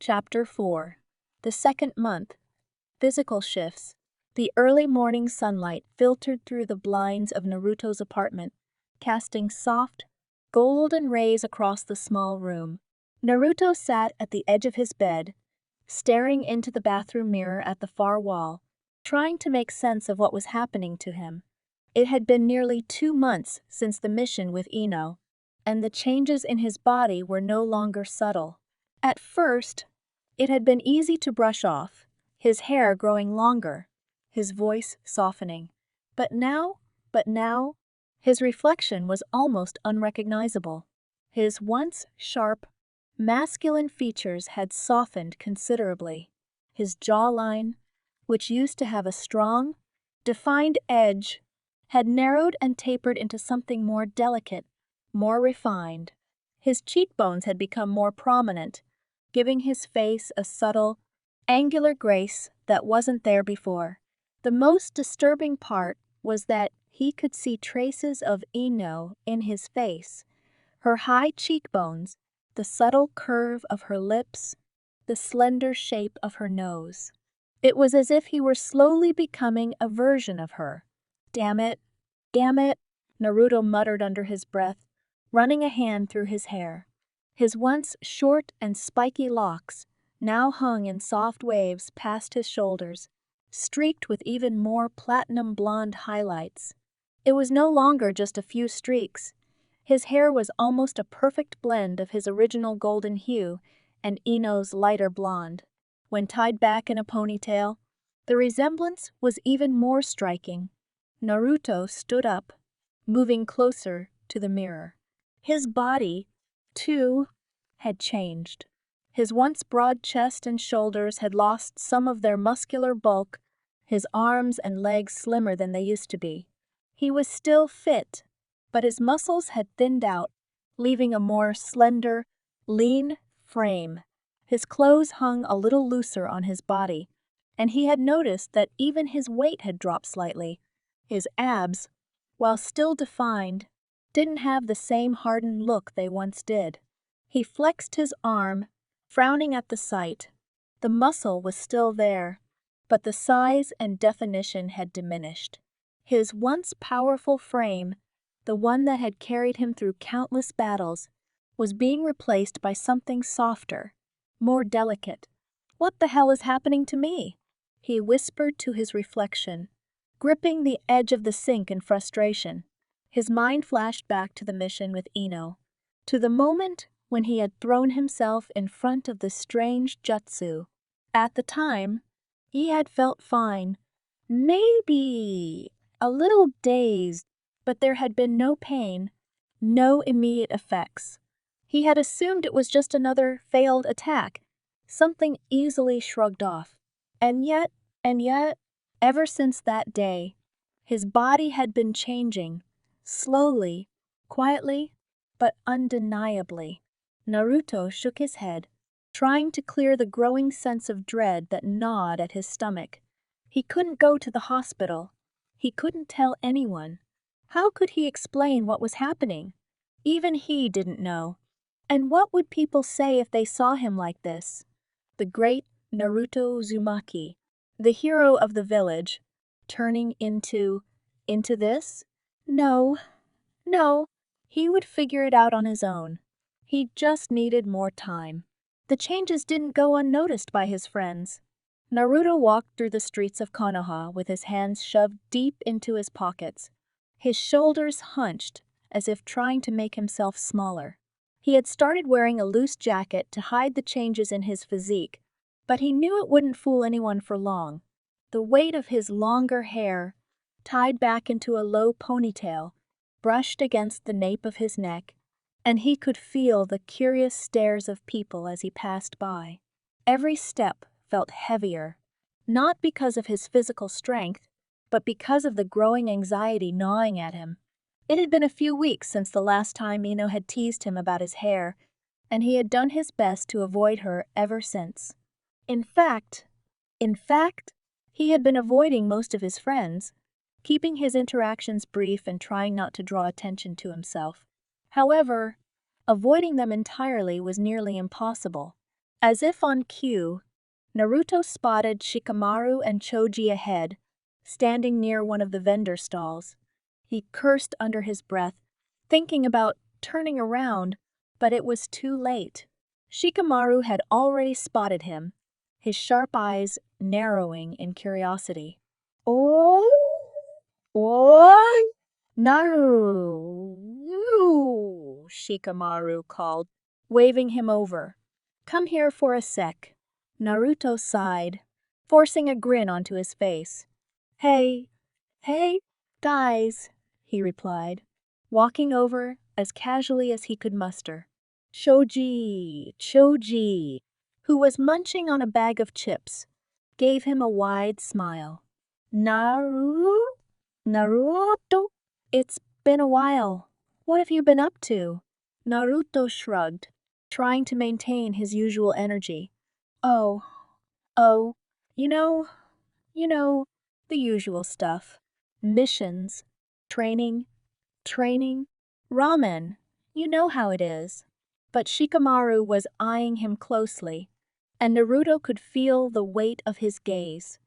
Chapter 4. The second month. Physical shifts. The early morning sunlight filtered through the blinds of Naruto's apartment, casting soft, golden rays across the small room. Naruto sat at the edge of his bed, staring into the bathroom mirror at the far wall, trying to make sense of what was happening to him. It had been nearly 2 months since the mission with Ino, and the changes in his body were no longer subtle. At first, it had been easy to brush off, his hair growing longer, his voice softening. But now, his reflection was almost unrecognizable. His once sharp, masculine features had softened considerably. His jawline, which used to have a strong, defined edge, had narrowed and tapered into something more delicate, more refined. His cheekbones had become more prominent, giving his face a subtle, angular grace that wasn't there before. The most disturbing part was that he could see traces of Ino in his face. Her high cheekbones, the subtle curve of her lips, the slender shape of her nose. It was as if he were slowly becoming a version of her. Damn it, Naruto muttered under his breath, running a hand through his hair. His once short and spiky locks now hung in soft waves past his shoulders, streaked with even more platinum blonde highlights. It was no longer just a few streaks. His hair was almost a perfect blend of his original golden hue and Ino's lighter blonde. When tied back in a ponytail, the resemblance was even more striking. Naruto stood up, moving closer to the mirror. His body, too, had changed. His once broad chest and shoulders had lost some of their muscular bulk, his arms and legs slimmer than they used to be. He was still fit, but his muscles had thinned out, leaving a more slender, lean frame. His clothes hung a little looser on his body, and he had noticed that even his weight had dropped slightly. His abs, while still defined, didn't have the same hardened look they once did. He flexed his arm, frowning at the sight. The muscle was still there, but the size and definition had diminished. His once powerful frame, the one that had carried him through countless battles, was being replaced by something softer, more delicate. "What the hell is happening to me?" he whispered to his reflection, gripping the edge of the sink in frustration. His mind flashed back to the mission with Ino, to the moment when he had thrown himself in front of the strange jutsu. At the time, he had felt fine, maybe a little dazed, but there had been no pain, no immediate effects. He had assumed it was just another failed attack, something easily shrugged off. And yet, ever since that day, his body had been changing, slowly, quietly, but undeniably. Naruto shook his head, trying to clear the growing sense of dread that gnawed at his stomach. He couldn't go to the hospital. He couldn't tell anyone. How could he explain what was happening? Even he didn't know. And what would people say if they saw him like this? The great Naruto Uzumaki, the hero of the village, turning into this? No, he would figure it out on his own. He just needed more time. The changes didn't go unnoticed by his friends. Naruto walked through the streets of Konoha with his hands shoved deep into his pockets, his shoulders hunched as if trying to make himself smaller. He had started wearing a loose jacket to hide the changes in his physique, but he knew it wouldn't fool anyone for long. The weight of his longer hair, tied back into a low ponytail, brushed against the nape of his neck, and he could feel the curious stares of people as he passed by. Every step felt heavier, not because of his physical strength, but because of the growing anxiety gnawing at him. It had been a few weeks since the last time Ino had teased him about his hair, and he had done his best to avoid her ever since. In fact, he had been avoiding most of his friends, keeping his interactions brief and trying not to draw attention to himself. However, avoiding them entirely was nearly impossible. As if on cue, Naruto spotted Shikamaru and Choji ahead, standing near one of the vendor stalls. He cursed under his breath, thinking about turning around, but it was too late. Shikamaru had already spotted him, his sharp eyes narrowing in curiosity. Oh! Oh! Naru! Shikamaru called, waving him over. Come here for a sec. Naruto sighed, forcing a grin onto his face. Hey, guys, he replied, walking over as casually as he could muster. Choji, who was munching on a bag of chips, gave him a wide smile. Naruto? It's been a while. What have you been up to? Naruto shrugged, trying to maintain his usual energy. Oh, you know, the usual stuff. Missions, training, ramen. You know how it is. But Shikamaru was eyeing him closely, and Naruto could feel the weight of his gaze.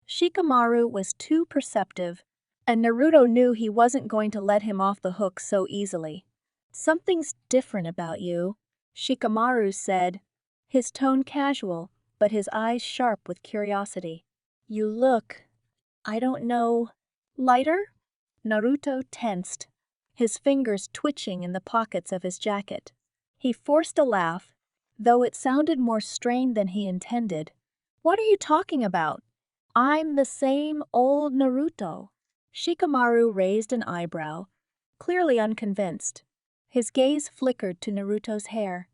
Shikamaru was too perceptive, and Naruto knew he wasn't going to let him off the hook so easily. Something's different about you, Shikamaru said, his tone casual, but his eyes sharp with curiosity. You look, I don't know, lighter? Naruto tensed, his fingers twitching in the pockets of his jacket. He forced a laugh, though it sounded more strained than he intended. What are you talking about? I'm the same old Naruto. Shikamaru raised an eyebrow, clearly unconvinced. His gaze flickered to Naruto's hair,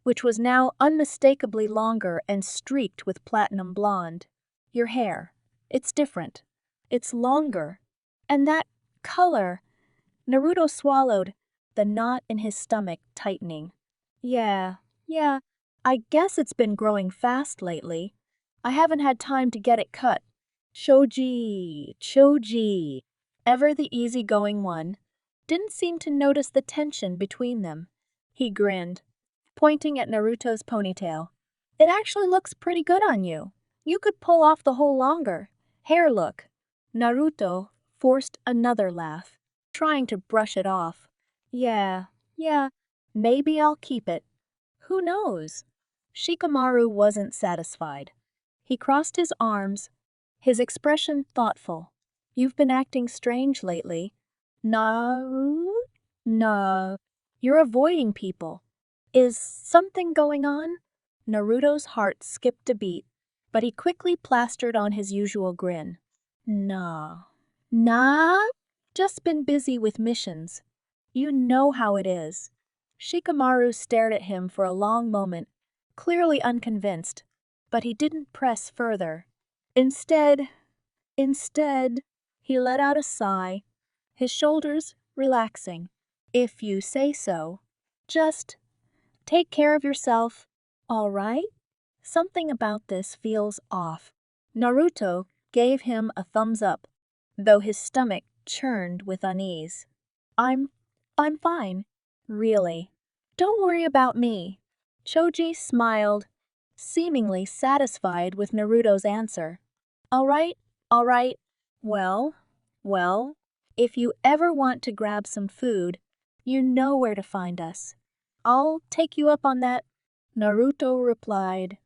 which was now unmistakably longer and streaked with platinum blonde. Your hair, it's different. It's longer. And that color. Naruto swallowed, the knot in his stomach tightening. Yeah, I guess it's been growing fast lately. I haven't had time to get it cut. Choji, ever the easygoing one, didn't seem to notice the tension between them. He grinned, pointing at Naruto's ponytail. It actually looks pretty good on you. You could pull off the whole longer hair look. Naruto forced another laugh, trying to brush it off. Yeah, maybe I'll keep it. Who knows? Shikamaru wasn't satisfied. He crossed his arms, his expression thoughtful. You've been acting strange lately. No, you're avoiding people. Is something going on? Naruto's heart skipped a beat, but he quickly plastered on his usual grin. Nah, just been busy with missions. You know how it is. Shikamaru stared at him for a long moment, clearly unconvinced, but he didn't press further. Instead, he let out a sigh, his shoulders relaxing. If you say so. Just take care of yourself, all right? Something about this feels off. Naruto gave him a thumbs up, though his stomach churned with unease. I'm fine, really. Don't worry about me. Choji smiled, seemingly satisfied with Naruto's answer. All right. Well, if you ever want to grab some food, you know where to find us. I'll take you up on that, Naruto replied,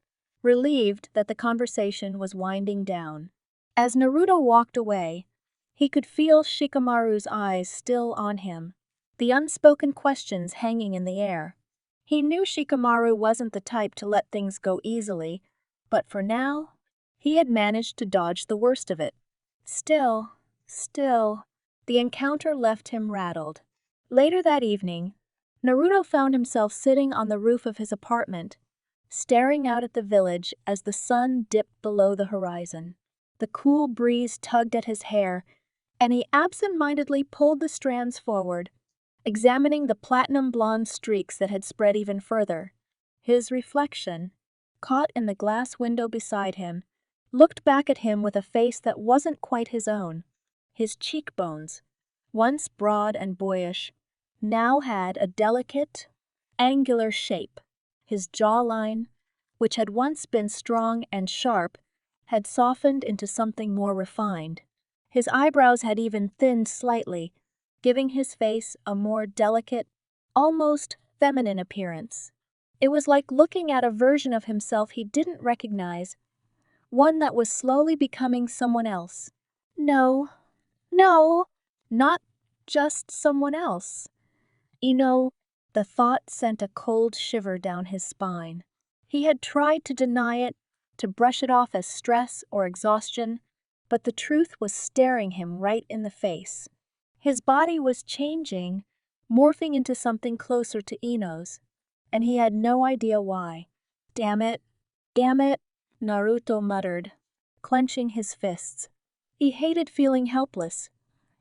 relieved that the conversation was winding down. As Naruto walked away, he could feel Shikamaru's eyes still on him, the unspoken questions hanging in the air. He knew Shikamaru wasn't the type to let things go easily, but for now, he had managed to dodge the worst of it. Still, the encounter left him rattled. Later that evening, Naruto found himself sitting on the roof of his apartment, staring out at the village as the sun dipped below the horizon. The cool breeze tugged at his hair, and he absent-mindedly pulled the strands forward, examining the platinum blonde streaks that had spread even further. His reflection, caught in the glass window beside him, looked back at him with a face that wasn't quite his own. His cheekbones, once broad and boyish, now had a delicate, angular shape. His jawline, which had once been strong and sharp, had softened into something more refined. His eyebrows had even thinned slightly, giving his face a more delicate, almost feminine appearance. It was like looking at a version of himself he didn't recognize, one that was slowly becoming someone else. No, not just someone else. The thought sent a cold shiver down his spine. He had tried to deny it, to brush it off as stress or exhaustion, but the truth was staring him right in the face. His body was changing, morphing into something closer to Ino's, and he had no idea why. Damn it, Naruto muttered, clenching his fists. He hated feeling helpless,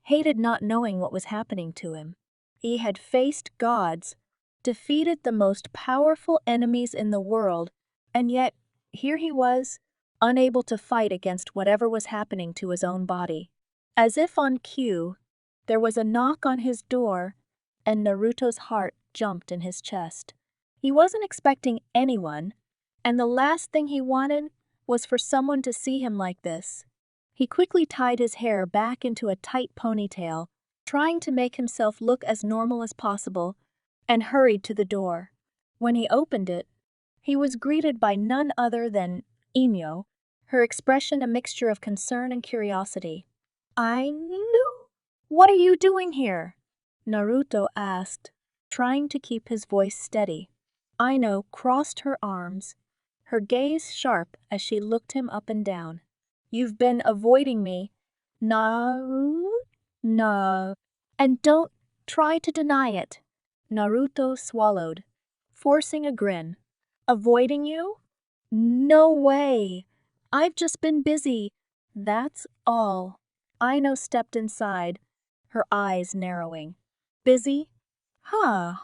hated not knowing what was happening to him. He had faced gods, defeated the most powerful enemies in the world, and yet here he was, unable to fight against whatever was happening to his own body. As if on cue, there was a knock on his door, and Naruto's heart jumped in his chest. He wasn't expecting anyone, and the last thing he wanted was for someone to see him like this. He quickly tied his hair back into a tight ponytail, trying to make himself look as normal as possible, and hurried to the door. When he opened it, he was greeted by none other than Ino, her expression a mixture of concern and curiosity. What are you doing here?" Naruto asked, trying to keep his voice steady. Ino crossed her arms, her gaze sharp as she looked him up and down. "You've been avoiding me, Naru? No. And don't try to deny it." Naruto swallowed, forcing a grin. "Avoiding you? No way. I've just been busy. That's all." Ino stepped inside, her eyes narrowing. "Busy? Huh.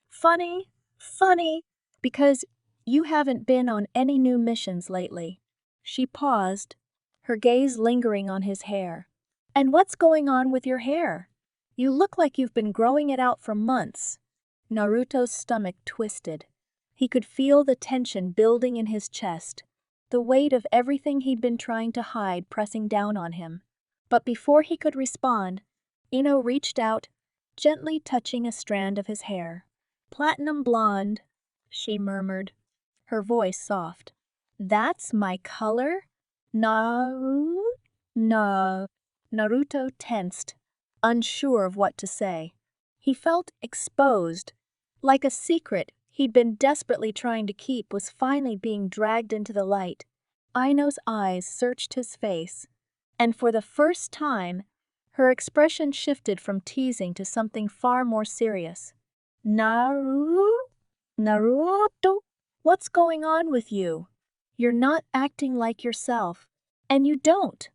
Funny, because you haven't been on any new missions lately." She paused, her gaze lingering on his hair. "And what's going on with your hair? You look like you've been growing it out for months." Naruto's stomach twisted. He could feel the tension building in his chest, the weight of everything he'd been trying to hide pressing down on him. But before he could respond, Ino reached out, gently touching a strand of his hair. "Platinum blonde," she murmured, her voice soft. "That's my color? No. Naruto tensed, unsure of what to say. He felt exposed, like a secret he'd been desperately trying to keep was finally being dragged into the light. Ino's eyes searched his face, and for the first time, her expression shifted from teasing to something far more serious. Naruto, what's going on with you? You're not acting like yourself, and you don't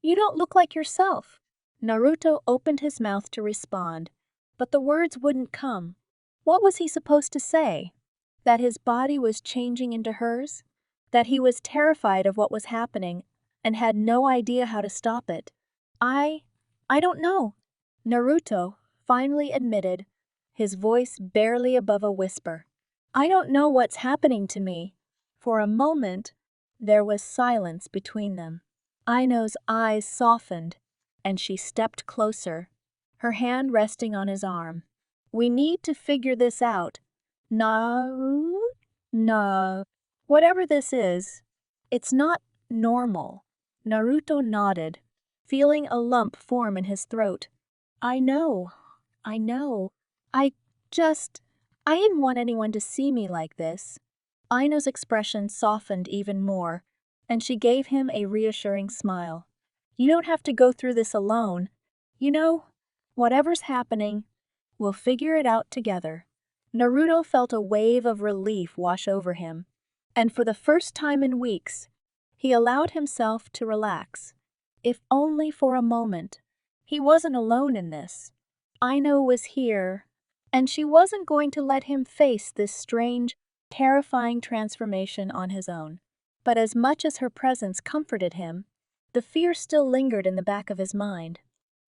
look like yourself." Naruto opened his mouth to respond, but the words wouldn't come. What was he supposed to say? That his body was changing into hers? That he was terrified of what was happening and had no idea how to stop it? I don't know," Naruto finally admitted, his voice barely above a whisper. "I don't know what's happening to me." For a moment, there was silence between them. Ino's eyes softened, and she stepped closer, her hand resting on his arm. "We need to figure this out. No. Whatever this is, it's not normal." Naruto nodded, feeling a lump form in his throat. I know. I didn't want anyone to see me like this." Ino's expression softened even more, and she gave him a reassuring smile. "You don't have to go through this alone. Whatever's happening, we'll figure it out together." Naruto felt a wave of relief wash over him, and for the first time in weeks, he allowed himself to relax, if only for a moment. He wasn't alone in this. Ino was here, and she wasn't going to let him face this strange, terrifying transformation on his own. But as much as her presence comforted him, the fear still lingered in the back of his mind.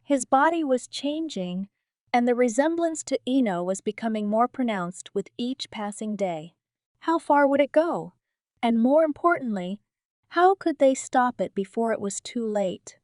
His body was changing, and the resemblance to Ino was becoming more pronounced with each passing day. How far would it go? And more importantly, how could they stop it before it was too late?